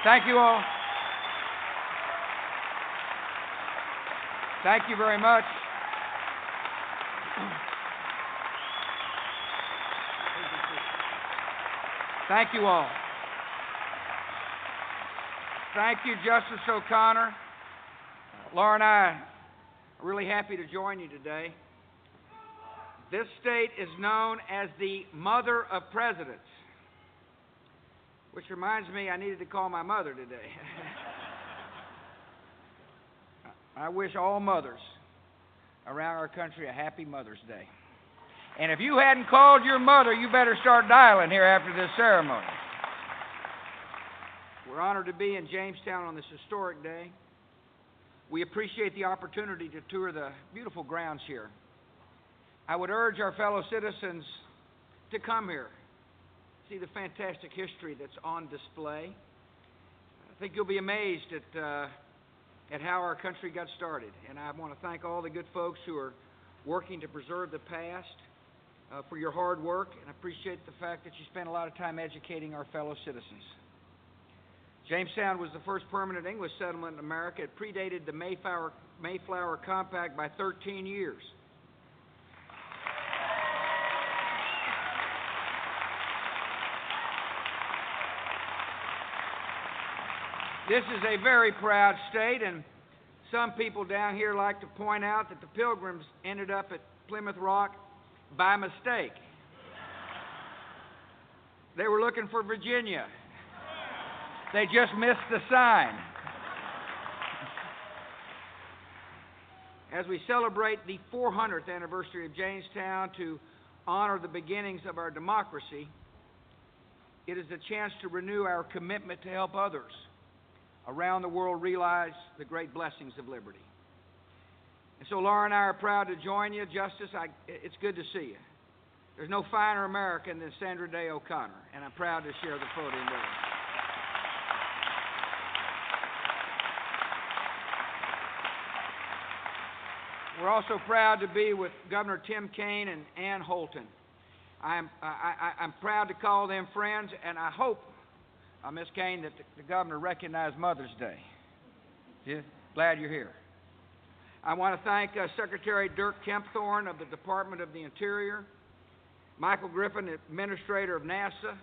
Thank you all. Thank you very much. Thank you all. Thank you, Justice O'Connor. Laura and I are really happy to join you today. This state is known as the mother of presidents, which reminds me I needed to call my mother today. I wish all mothers around our country a happy Mother's Day. And if you hadn't called your mother, you better start dialing here after this ceremony. We're honored to be in Jamestown on this historic day. We appreciate the opportunity to tour the beautiful grounds here. I would urge our fellow citizens to come here, see the fantastic history that's on display. I think you'll be amazed at how our country got started. And I want to thank all the good folks who are working to preserve the past for your hard work, and I appreciate the fact that you spend a lot of time educating our fellow citizens. Jamestown was the first permanent English settlement in America. It predated the Mayflower Compact by 13 years. This is a very proud state, and some people down here like to point out that the Pilgrims ended up at Plymouth Rock by mistake. They were looking for Virginia. They just missed the sign. As we celebrate the 400th anniversary of Jamestown to honor the beginnings of our democracy, it is a chance to renew our commitment to help others around the world realize the great blessings of liberty. And so Laura and I are proud to join you. Justice, it's good to see you. There's no finer American than Sandra Day O'Connor, and I'm proud to share the podium with her. We're also proud to be with Governor Tim Kaine and Ann Holton. I'm proud to call them friends, and I hope, Ms. Kaine, that the governor recognized Mother's Day. Yeah? Glad you're here. I want to thank Secretary Dirk Kempthorne of the Department of the Interior, Michael Griffin, Administrator of NASA,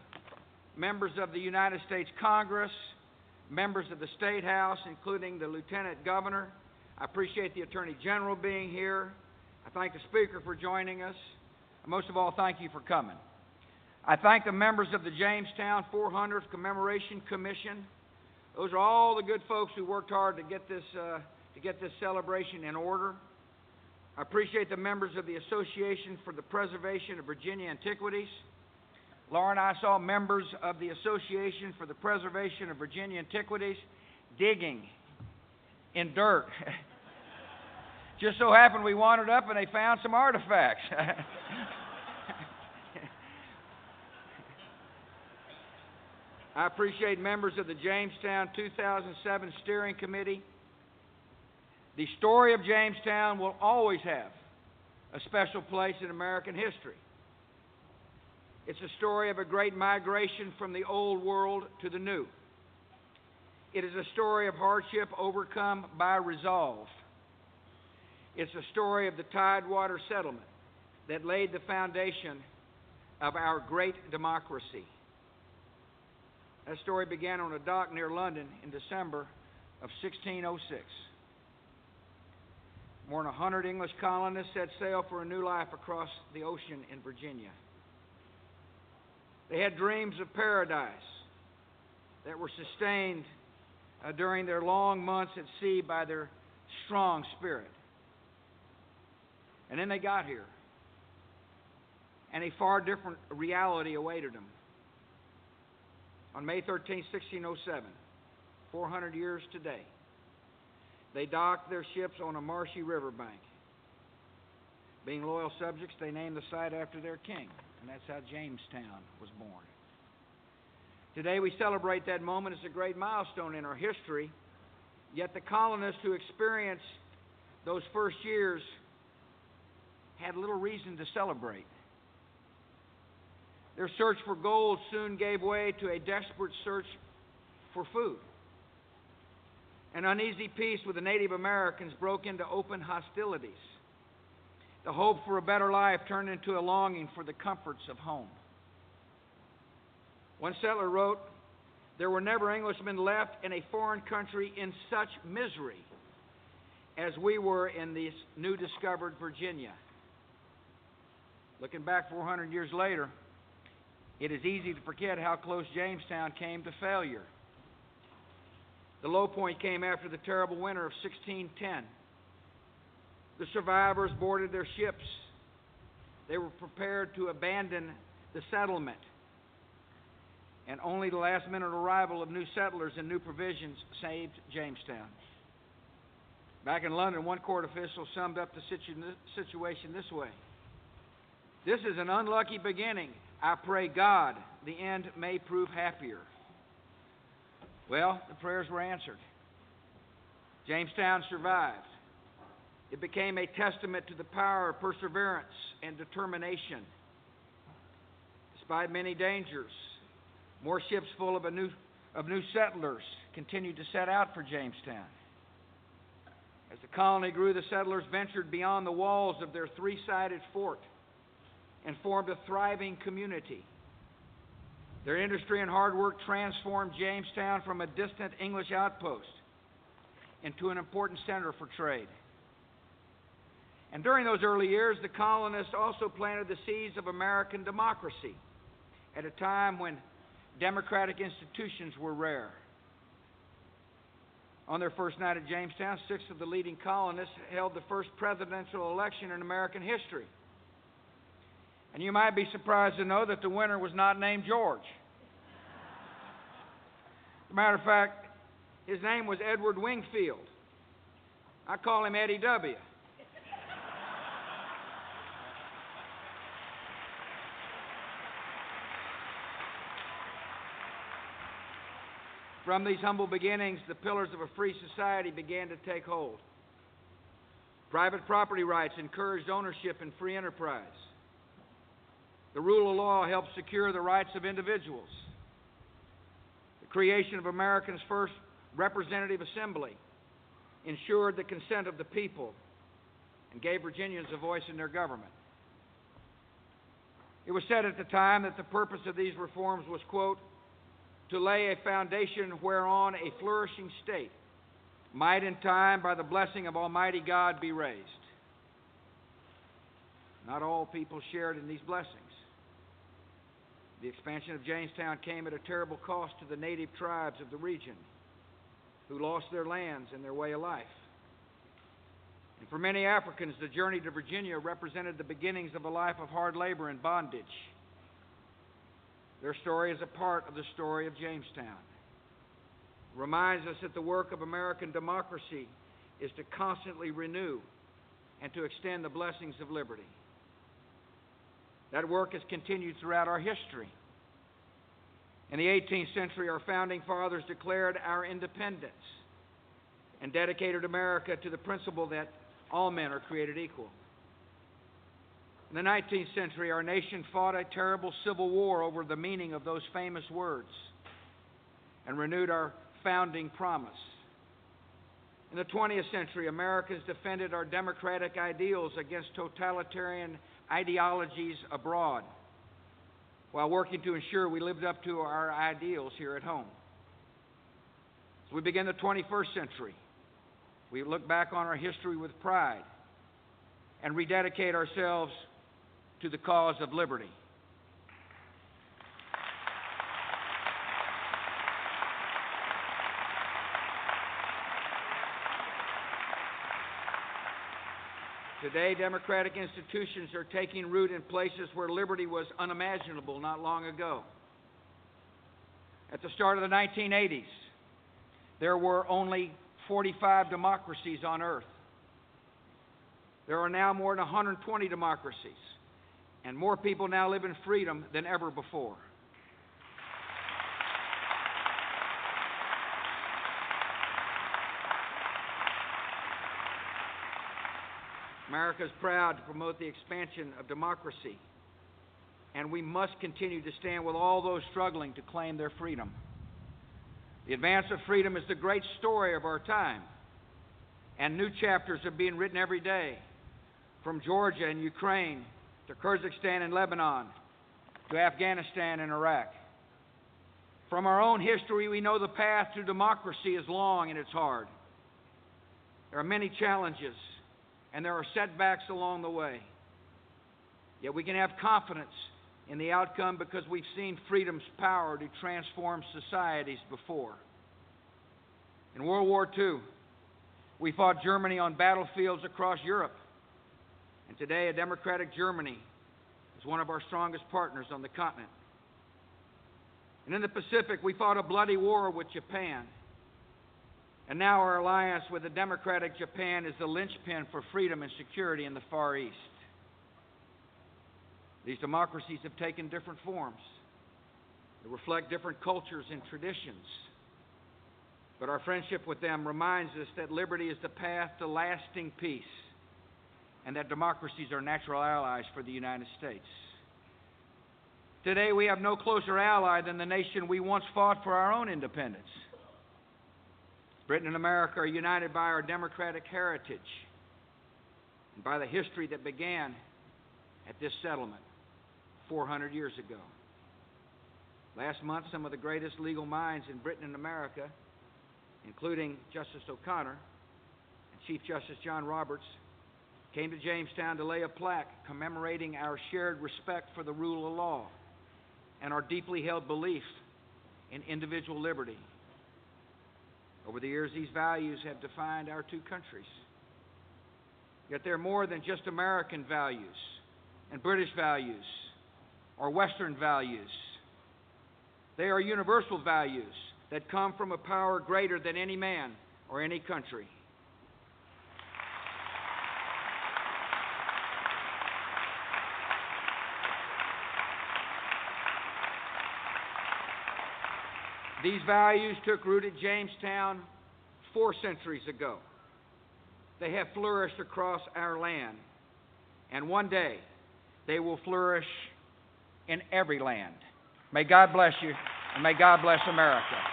members of the United States Congress, members of the State House, including the Lieutenant Governor. I appreciate the Attorney General being here. I thank the Speaker for joining us. And most of all, thank you for coming. I thank the members of the Jamestown 400th Commemoration Commission. Those are all the good folks who worked hard to get this celebration in order. I appreciate the members of the Association for the Preservation of Virginia Antiquities. Laura and I saw members of the Association for the Preservation of Virginia Antiquities digging in dirt. Just so happened we wandered up and they found some artifacts. I appreciate members of the Jamestown 2007 Steering Committee. The story of Jamestown will always have a special place in American history. It's a story of a great migration from the old world to the new. It is a story of hardship overcome by resolve. It's a story of the Tidewater settlement that laid the foundation of our great democracy. That story began on a dock near London in December of 1606. More than 100 English colonists set sail for a new life across the ocean in Virginia. They had dreams of paradise that were sustained during their long months at sea by their strong spirit. And then they got here, and a far different reality awaited them. On May 13, 1607, 400 years today, they docked their ships on a marshy riverbank. Being loyal subjects, they named the site after their king, and that's how Jamestown was born. Today we celebrate that moment as a great milestone in our history, yet the colonists who experienced those first years had little reason to celebrate. Their search for gold soon gave way to a desperate search for food. An uneasy peace with the Native Americans broke into open hostilities. The hope for a better life turned into a longing for the comforts of home. One settler wrote, "There were never Englishmen left in a foreign country in such misery as we were in this new discovered Virginia." Looking back 400 years later, it is easy to forget how close Jamestown came to failure. The low point came after the terrible winter of 1610. The survivors boarded their ships. They were prepared to abandon the settlement. And only the last-minute arrival of new settlers and new provisions saved Jamestown. Back in London, one court official summed up the situation this way: "This is an unlucky beginning. I pray God the end may prove happier." Well, the prayers were answered. Jamestown survived. It became a testament to the power of perseverance and determination. Despite many dangers, more ships full of new settlers continued to set out for Jamestown. As the colony grew, the settlers ventured beyond the walls of their three-sided fort and formed a thriving community. Their industry and hard work transformed Jamestown from a distant English outpost into an important center for trade. And during those early years, the colonists also planted the seeds of American democracy at a time when democratic institutions were rare. On their first night at Jamestown, 6 of the leading colonists held the first presidential election in American history. And you might be surprised to know that the winner was not named George. As a matter of fact, his name was Edward Wingfield. I call him Eddie W. From these humble beginnings, the pillars of a free society began to take hold. Private property rights encouraged ownership and free enterprise. The rule of law helped secure the rights of individuals. The creation of America's first representative assembly ensured the consent of the people and gave Virginians a voice in their government. It was said at the time that the purpose of these reforms was, quote, "to lay a foundation whereon a flourishing state might in time, by the blessing of Almighty God, be raised." Not all people shared in these blessings. The expansion of Jamestown came at a terrible cost to the native tribes of the region, who lost their lands and their way of life. And for many Africans, the journey to Virginia represented the beginnings of a life of hard labor and bondage. Their story is a part of the story of Jamestown. It reminds us that the work of American democracy is to constantly renew and to extend the blessings of liberty. That work has continued throughout our history. In the 18th century, our founding fathers declared our independence and dedicated America to the principle that all men are created equal. In the 19th century, our nation fought a terrible civil war over the meaning of those famous words and renewed our founding promise. In the 20th century, Americans defended our democratic ideals against totalitarian ideologies abroad, while working to ensure we lived up to our ideals here at home. As we begin the 21st century, we look back on our history with pride and rededicate ourselves to the cause of liberty. Today, democratic institutions are taking root in places where liberty was unimaginable not long ago. At the start of the 1980s, there were only 45 democracies on earth. There are now more than 120 democracies, and more people now live in freedom than ever before. America is proud to promote the expansion of democracy, and we must continue to stand with all those struggling to claim their freedom. The advance of freedom is the great story of our time, and new chapters are being written every day, from Georgia and Ukraine to Kyrgyzstan and Lebanon to Afghanistan and Iraq. From our own history, we know the path to democracy is long and it's hard. There are many challenges, and there are setbacks along the way. Yet we can have confidence in the outcome because we've seen freedom's power to transform societies before. In World War II, we fought Germany on battlefields across Europe. And today, a democratic Germany is one of our strongest partners on the continent. And in the Pacific, we fought a bloody war with Japan. And now our alliance with a democratic Japan is the linchpin for freedom and security in the Far East. These democracies have taken different forms. They reflect different cultures and traditions. But our friendship with them reminds us that liberty is the path to lasting peace, and that democracies are natural allies for the United States. Today, we have no closer ally than the nation we once fought for our own independence. Britain and America are united by our democratic heritage and by the history that began at this settlement 400 years ago. Last month, some of the greatest legal minds in Britain and America, including Justice O'Connor and Chief Justice John Roberts, came to Jamestown to lay a plaque commemorating our shared respect for the rule of law and our deeply held belief in individual liberty. Over the years, these values have defined our two countries. Yet they're more than just American values and British values or Western values. They are universal values that come from a power greater than any man or any country. These values took root at Jamestown 4 centuries ago. They have flourished across our land, and one day they will flourish in every land. May God bless you, and may God bless America.